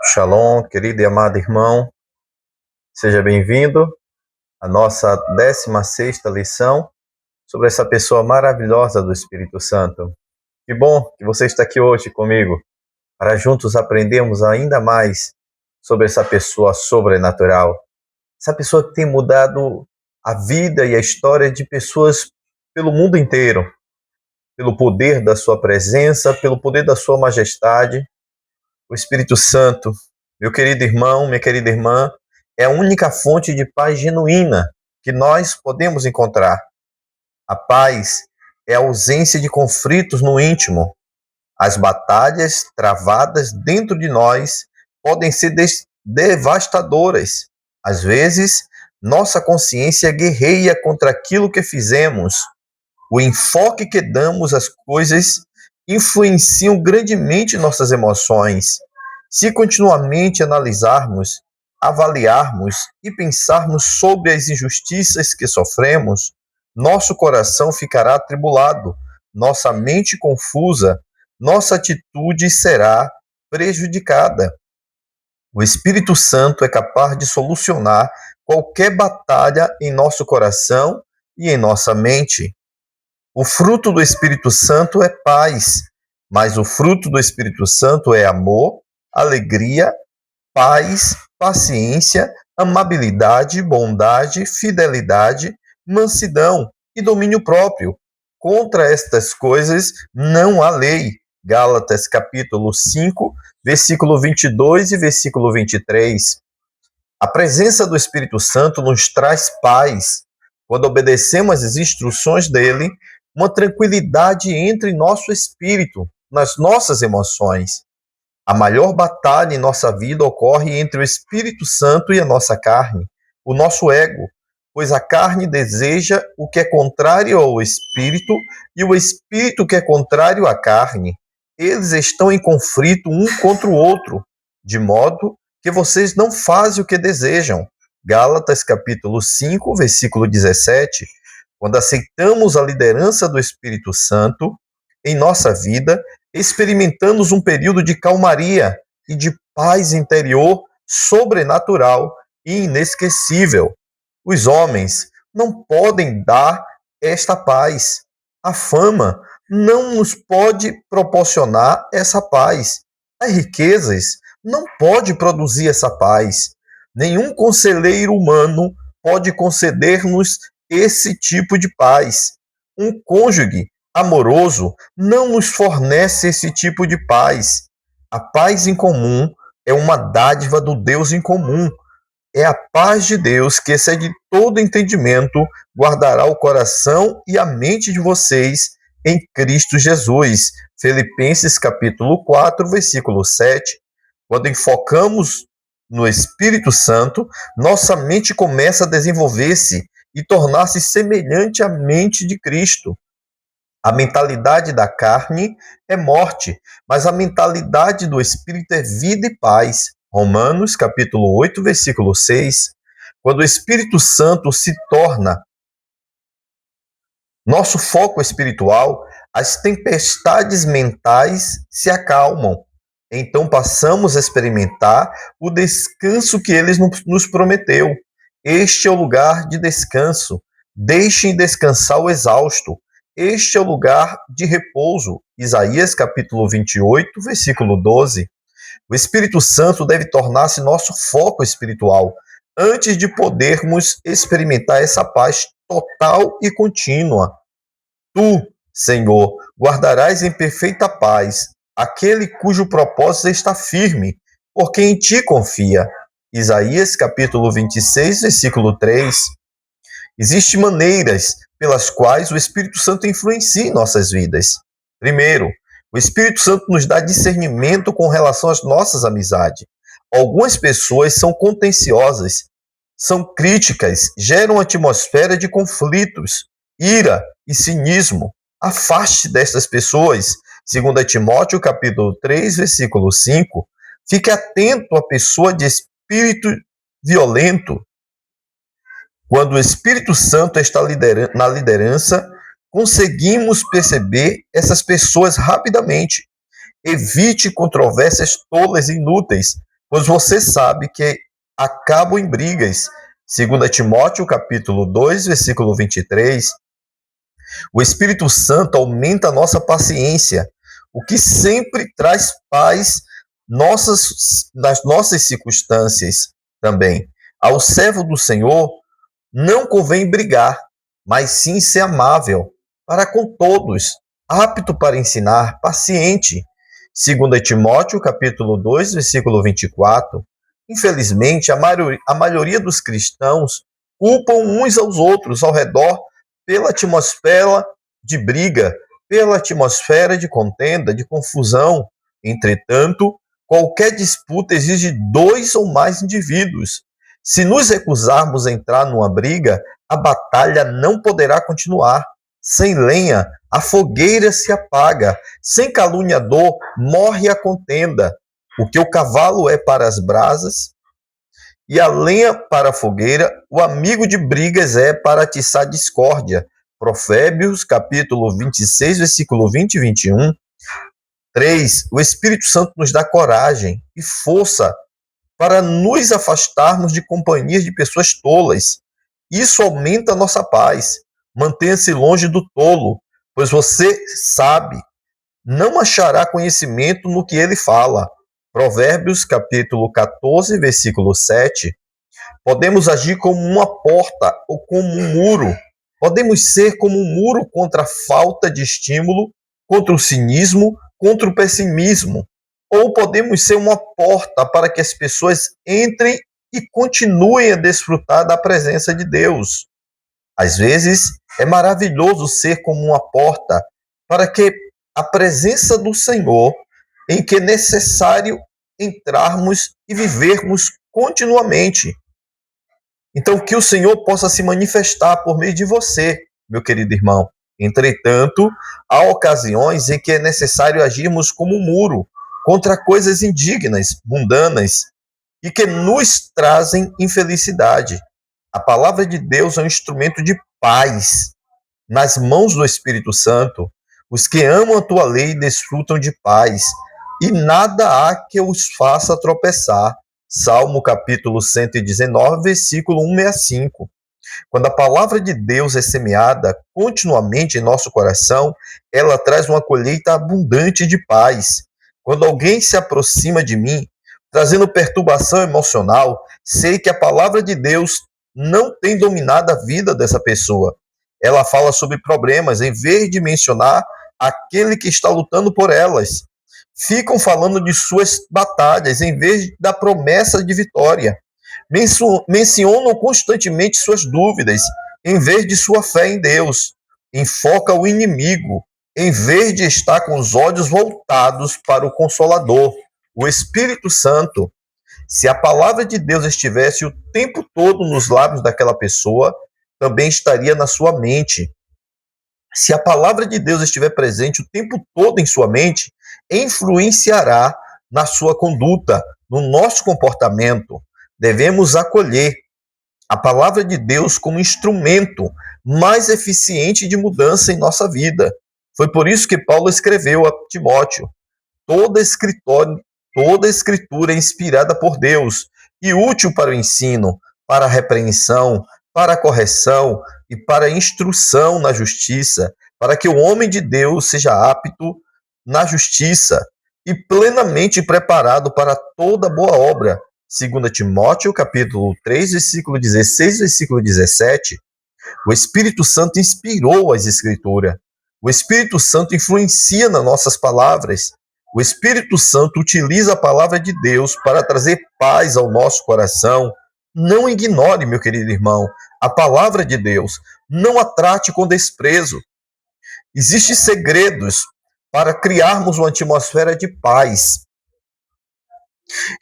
Shalom, querido e amado irmão, seja bem-vindo à nossa 16ª lição sobre essa pessoa maravilhosa do Espírito Santo. Que bom que você está aqui hoje comigo, para juntos aprendermos ainda mais sobre essa pessoa sobrenatural. Essa pessoa que tem mudado a vida e a história de pessoas pelo mundo inteiro, pelo poder da sua presença, pelo poder da sua majestade. O Espírito Santo, meu querido irmão, minha querida irmã, é a única fonte de paz genuína que nós podemos encontrar. A paz é a ausência de conflitos no íntimo. As batalhas travadas dentro de nós podem ser devastadoras. Às vezes, nossa consciência guerreia contra aquilo que fizemos. O enfoque que damos às coisas influenciam grandemente nossas emoções. Se continuamente analisarmos, avaliarmos e pensarmos sobre as injustiças que sofremos, nosso coração ficará atribulado, nossa mente confusa, nossa atitude será prejudicada. O Espírito Santo é capaz de solucionar qualquer batalha em nosso coração e em nossa mente. O fruto do Espírito Santo é paz, mas o fruto do Espírito Santo é amor, alegria, paz, paciência, amabilidade, bondade, fidelidade, mansidão e domínio próprio. Contra estas coisas não há lei. Gálatas capítulo 5, versículo 22 e versículo 23. A presença do Espírito Santo nos traz paz. Quando obedecemos às instruções dele, uma tranquilidade entra em nosso espírito, nas nossas emoções. A maior batalha em nossa vida ocorre entre o Espírito Santo e a nossa carne, o nosso ego, pois a carne deseja o que é contrário ao Espírito e o Espírito que é contrário à carne. Eles estão em conflito um contra o outro, de modo que vocês não fazem o que desejam. Gálatas capítulo 5, versículo 17. Quando aceitamos a liderança do Espírito Santo em nossa vida, experimentamos um período de calmaria e de paz interior sobrenatural e inesquecível. Os homens não podem dar esta paz. A fama não nos pode proporcionar essa paz. As riquezas não podem produzir essa paz. Nenhum conselheiro humano pode conceder-nos esse tipo de paz. Um cônjuge amoroso não nos fornece esse tipo de paz. A paz em comum é uma dádiva do Deus em comum. É a paz de Deus que excede todo entendimento, guardará o coração e a mente de vocês em Cristo Jesus. Filipenses capítulo 4, versículo 7. Quando enfocamos no Espírito Santo, nossa mente começa a desenvolver-se e tornar-se semelhante à mente de Cristo. A mentalidade da carne é morte, mas a mentalidade do Espírito é vida e paz. Romanos, capítulo 8, versículo 6. Quando o Espírito Santo se torna nosso foco espiritual, as tempestades mentais se acalmam. Então passamos a experimentar o descanso que ele nos prometeu. Este é o lugar de descanso. Deixem descansar o exausto. Este é o lugar de repouso. Isaías capítulo 28, versículo 12. O Espírito Santo deve tornar-se nosso foco espiritual, antes de podermos experimentar essa paz total e contínua. Tu, Senhor, guardarás em perfeita paz aquele cujo propósito está firme, porque em ti confia. Isaías capítulo 26, versículo 3. Existem maneiras pelas quais o Espírito Santo influencia em nossas vidas. Primeiro, o Espírito Santo nos dá discernimento com relação às nossas amizades. Algumas pessoas são contenciosas, são críticas, geram atmosfera de conflitos, ira e cinismo. Afaste destas pessoas. 2 Timóteo capítulo 3, versículo 5. Fique atento à pessoa de espírito violento. Quando o Espírito Santo está na liderança, conseguimos perceber essas pessoas rapidamente. Evite controvérsias tolas e inúteis. pois você sabe que acabam em brigas. 2 Timóteo, capítulo 2, versículo 23. O Espírito Santo aumenta a nossa paciência, o que sempre traz paz nas nossas circunstâncias também. Ao servo do Senhor não convém brigar, mas sim ser amável para com todos, apto para ensinar, paciente. 2 Timóteo, capítulo 2, versículo 24. Infelizmente, a maioria dos cristãos culpam uns aos outros ao redor pela atmosfera de briga, pela atmosfera de contenda, de confusão. Entretanto, qualquer disputa exige dois ou mais indivíduos. Se nos recusarmos a entrar numa briga, a batalha não poderá continuar. Sem lenha, a fogueira se apaga. Sem caluniador, morre a contenda. O que o cavalo é para as brasas e a lenha para a fogueira, o amigo de brigas é para atiçar discórdia. Provérbios, capítulo 26, versículo 20 e 21. 3. O Espírito Santo nos dá coragem e força para nos afastarmos de companhias de pessoas tolas. Isso aumenta a nossa paz. Mantenha-se longe do tolo, pois você sabe, não achará conhecimento no que ele fala. Provérbios, capítulo 14, versículo 7. Podemos agir como uma porta ou como um muro. Podemos ser como um muro contra a falta de estímulo, contra o cinismo, contra o pessimismo. Ou podemos ser uma porta para que as pessoas entrem e continuem a desfrutar da presença de Deus. Às vezes, é maravilhoso ser como uma porta para que a presença do Senhor, em que é necessário entrarmos e vivermos continuamente. Então, que o Senhor possa se manifestar por meio de você, meu querido irmão. Entretanto, há ocasiões em que é necessário agirmos como um muro contra coisas indignas, mundanas e que nos trazem infelicidade. A palavra de Deus é um instrumento de paz nas mãos do Espírito Santo. Os que amam a tua lei desfrutam de paz, e nada há que os faça tropeçar. Salmo capítulo 119, versículo 165. Quando a palavra de Deus é semeada continuamente em nosso coração, ela traz uma colheita abundante de paz. Quando alguém se aproxima de mim, trazendo perturbação emocional, sei que a palavra de Deus não tem dominado a vida dessa pessoa. Ela fala sobre problemas em vez de mencionar aquele que está lutando por elas. Ficam falando de suas batalhas em vez da promessa de vitória. Mencionam constantemente suas dúvidas em vez de sua fé em Deus. Enfoca o inimigo em vez de estar com os olhos voltados para o Consolador, o Espírito Santo. Se a palavra de Deus estivesse o tempo todo nos lábios daquela pessoa, também estaria na sua mente. Se a palavra de Deus estiver presente o tempo todo em sua mente, influenciará na sua conduta, no nosso comportamento. Devemos acolher a palavra de Deus como instrumento mais eficiente de mudança em nossa vida. Foi por isso que Paulo escreveu a Timóteo: toda escritura é inspirada por Deus e útil para o ensino, para a repreensão, para a correção e para a instrução na justiça, para que o homem de Deus seja apto na justiça e plenamente preparado para toda boa obra. 2 Timóteo, capítulo 3, versículo 16, versículo 17. O Espírito Santo inspirou as Escrituras. O Espírito Santo influencia nas nossas palavras. O Espírito Santo utiliza a palavra de Deus para trazer paz ao nosso coração. Não ignore, meu querido irmão, a palavra de Deus. Não a trate com desprezo. Existem segredos para criarmos uma atmosfera de paz.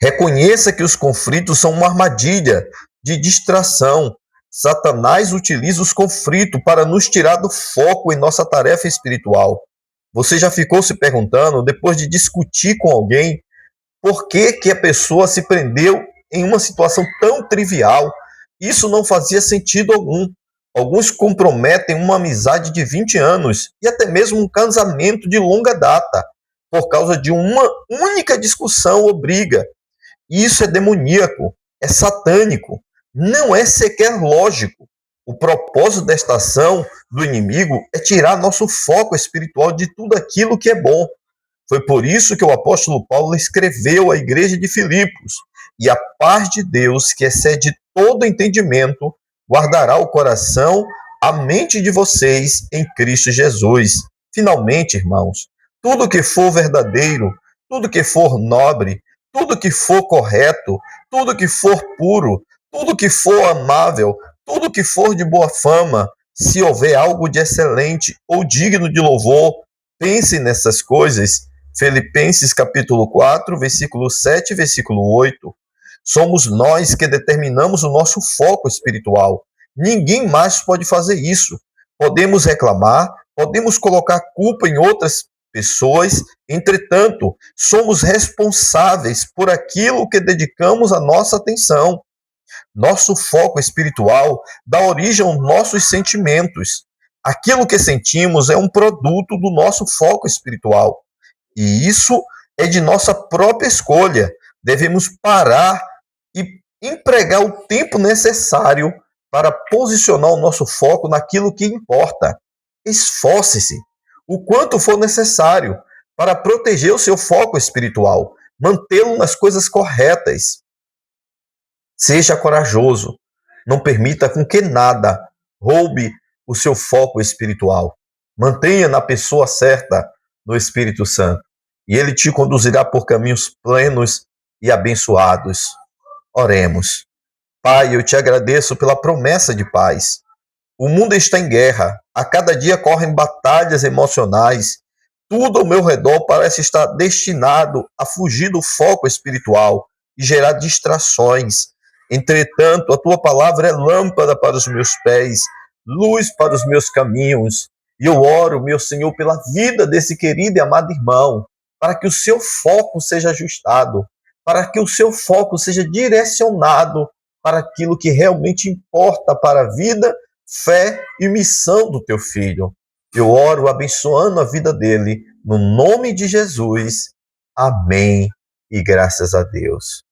Reconheça que os conflitos são uma armadilha de distração. Satanás utiliza os conflitos para nos tirar do foco em nossa tarefa espiritual. Você já ficou se perguntando, depois de discutir com alguém, por que a pessoa se prendeu em uma situação tão trivial? Isso não fazia sentido algum. Alguns comprometem uma amizade de 20 anos e até mesmo um casamento de longa data por causa de uma única discussão ou briga. Isso é demoníaco, é satânico, não é sequer lógico. O propósito desta ação do inimigo é tirar nosso foco espiritual de tudo aquilo que é bom. Foi por isso que o apóstolo Paulo escreveu à igreja de Filipos: e a paz de Deus, que excede todo entendimento, guardará o coração, a mente de vocês em Cristo Jesus. Finalmente, irmãos, tudo que for verdadeiro, tudo que for nobre, tudo que for correto, tudo que for puro, tudo que for amável, tudo que for de boa fama, se houver algo de excelente ou digno de louvor, pense nessas coisas. Filipenses capítulo 4, versículo 7 e versículo 8. Somos nós que determinamos o nosso foco espiritual. Ninguém mais pode fazer isso. Podemos reclamar, podemos colocar culpa em outras pessoas, entretanto, somos responsáveis por aquilo que dedicamos a nossa atenção. Nosso foco espiritual dá origem aos nossos sentimentos. Aquilo que sentimos é um produto do nosso foco espiritual. E isso é de nossa própria escolha. Devemos parar e empregar o tempo necessário para posicionar o nosso foco naquilo que importa. Esforce-se o quanto for necessário para proteger o seu foco espiritual, mantê-lo nas coisas corretas. Seja corajoso. Não permita com que nada roube o seu foco espiritual. Mantenha na pessoa certa, no Espírito Santo, e ele te conduzirá por caminhos plenos e abençoados. Oremos. Pai, eu te agradeço pela promessa de paz. O mundo está em guerra. A cada dia correm batalhas emocionais. Tudo ao meu redor parece estar destinado a fugir do foco espiritual e gerar distrações. Entretanto, a tua palavra é lâmpada para os meus pés, luz para os meus caminhos. E eu oro, meu Senhor, pela vida desse querido e amado irmão, para que o seu foco seja ajustado, para que o seu foco seja direcionado para aquilo que realmente importa para a vida, fé e missão do teu filho. Eu oro abençoando a vida dele, no nome de Jesus. Amém e graças a Deus.